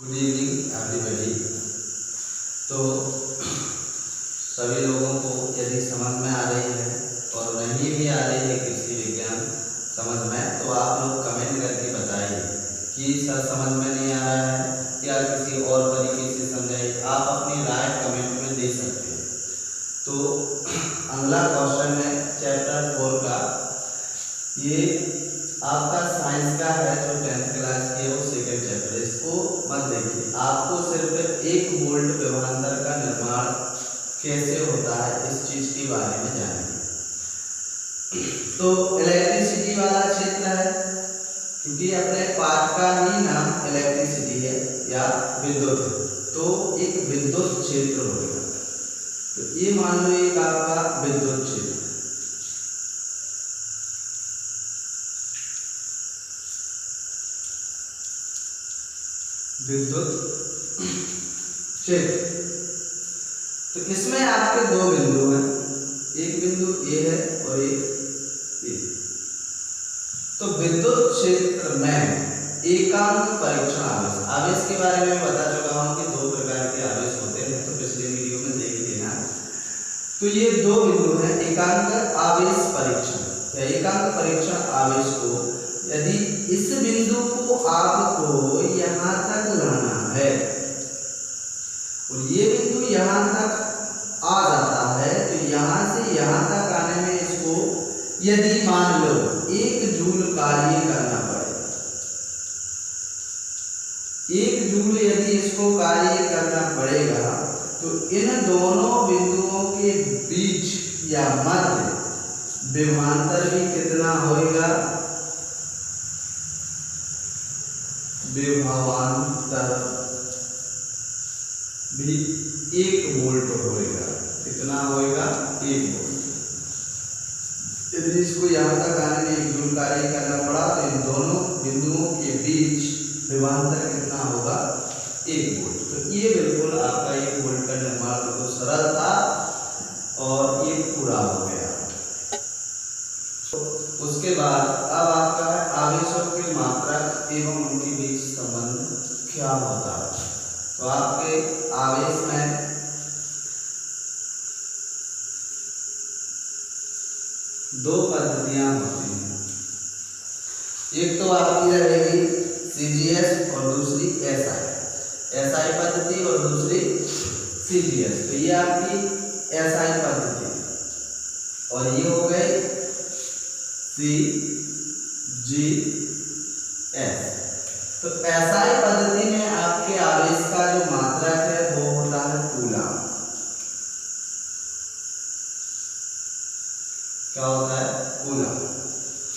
Good evening everybody. तो सभी लोगों को यदि समझ में आ रही है और नहीं भी आ रही है कृषि विज्ञान समझ में, तो आप लोग कमेंट करके बताइए कि सर समझ में नहीं आ रहा है या किसी और तरीके से समझाइए। आप अपनी राय कमेंट में दे सकते हैं। तो अगला क्वेश्चन है चैप्टर 4 का। ये आपका साइंस का है जो 10th क्लास की है, वो सेकंड चैप्टर। इसको मत देखिए, आपको सिर्फ 1 वोल्ट विभवांतर का निर्माण कैसे होता है इस चीज के बारे में जानेंगे। तो इलेक्ट्रिसिटी वाला क्षेत्र है, क्योंकि अपने पाठ का ही नाम इलेक्ट्रिसिटी है या विद्युत है, तो एक विद्युत क्षेत्र होगा। तो ये मान लो एक आपका विद्युत क्षेत्र, विद्युत क्षेत्र। तो इसमें आपके 2 बिंदु हैं, एक बिंदु ए है और एक बी। तो विद्युत क्षेत्र में एकांक परीक्षण आवेश, आवेश के बारे में बता चुका हूं कि 2 प्रकार के आवेश होते हैं, तो पिछले वीडियो में देख लेना। तो ये 2 बिंदु हैं एकांक आवेश परीक्षण या एकांक परीक्षण आवेश को, यदि इस बिंदु को आपको यहां तक लाना है और ये बिंदु यहां तक आ जाता है, तो यहां से यहां तक आने में इसको यदि मान लो 1 जूल कार्य करना पड़े, 1 जूल यदि इसको कार्य करना पड़ेगा, तो इन दोनों बिंदुओं के बीच या मध्य विभवांतर भी कितना होगा? विभवांतर भी 1 वोल्ट होगा। कितना होगा? 1 वोल्ट। यदि इसको यहाँ तक आने में 1 जूल कार्य करना पड़ा, तो इन दोनों बिंदुओं के बीच विभवांतर कितना होगा? 1 वोल्ट। तो ये बिल्कुल आपका 1 वोल्ट का निर्माण तो सरल था और ये पूरा हो गया। तो उसके बाद अब आपका आवेशों की मात्रा एवं उनके बीच संबंध क्या होता है। तो आपके आवेश में दो पद्धतियां होती हैं, एक तो आपकी रहेगी सीजीएस और दूसरी एसआई पद्धति और दूसरी सीजीएस। तो ये आपकी एसआई पद्धति और ये हो गई सीजीएस। तो एसआई पद्धति में आपके आवेश का जो मात्रक है वो होता है कूलम। क्या होता है? कूलम।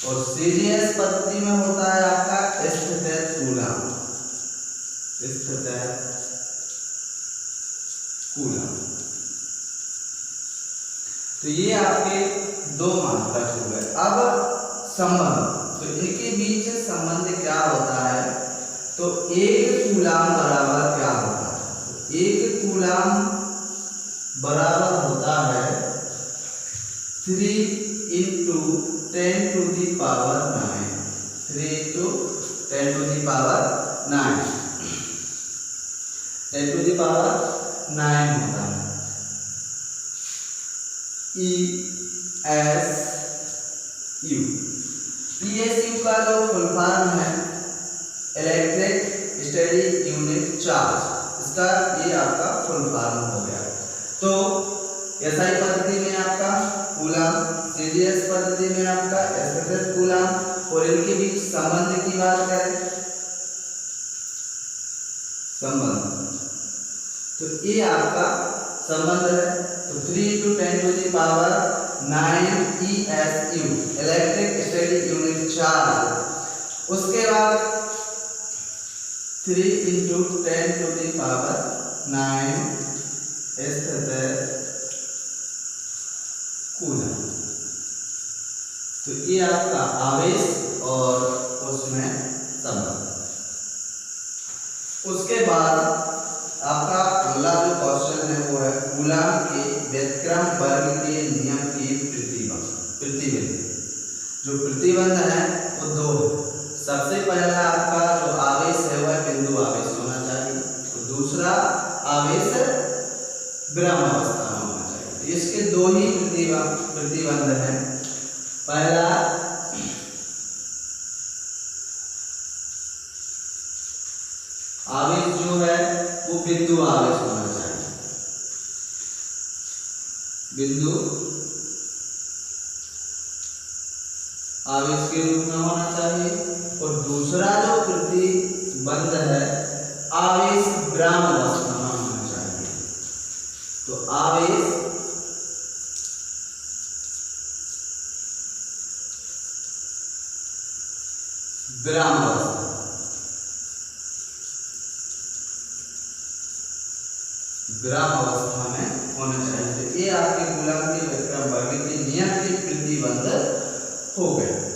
और सीजीएस पद्धति में होता है आपका स्थितिज कूलम, स्थितिज कूलम। तो ये आपके 2 मात्रक हो गए। अब संबंध, तो इनके बीच संबंध क्या होता है? तो 1 कूलम बराबर क्या होता है? 1 कूलम बराबर होता है 3 × 10⁹, 3 × 10⁹, 10⁹ होता है। ESU का जो फुल फॉर्म है इलेक्ट्रिक स्टडी यूनिट चार्ज, इसका ये आपका फुल फॉर्म हो गया। तो एसआई पद्धति में आपका कूलम, सीजीएस पद्धति में आपका स्थितिज कूलम। और इनके बीच संबंध की बात करें, संबंध, तो ये आपका संबंध है। तो 3 × 10⁹ ESU electric study unit charge. उसके बाद 3 × 10⁹ स्थितिज कूलम। तो ये आपका आवेश और उसमें संबंध। उसके बाद आपका अगला जो क्वेश्चन है वो है कूलम के व्युत्क्रम वर्ग के नियम की प्रतिबंध। जो प्रतिबंध है वो 2 है। सबसे पहला आपका जो आवेश है वह बिंदु आवेश होना चाहिए। विराम अवस्था में होना चाहिए। तो इसके दो ही प्रतिबंध हैं। पहला आवेश जो है वो बिंदु आवेश होना चाहिए, बिंदु आवेश के रूप में होना चाहिए। और दूसरा जो प्रतिबंध है आवेश विराम अवस्था में होना चाहिए। तो आवेश विराम अवस्था, विराम अवस्था में होना चाहिए। तो ये आपके कूलम्ब के विक्रम वर्ग के नियम के प्रतिबंध हो गए।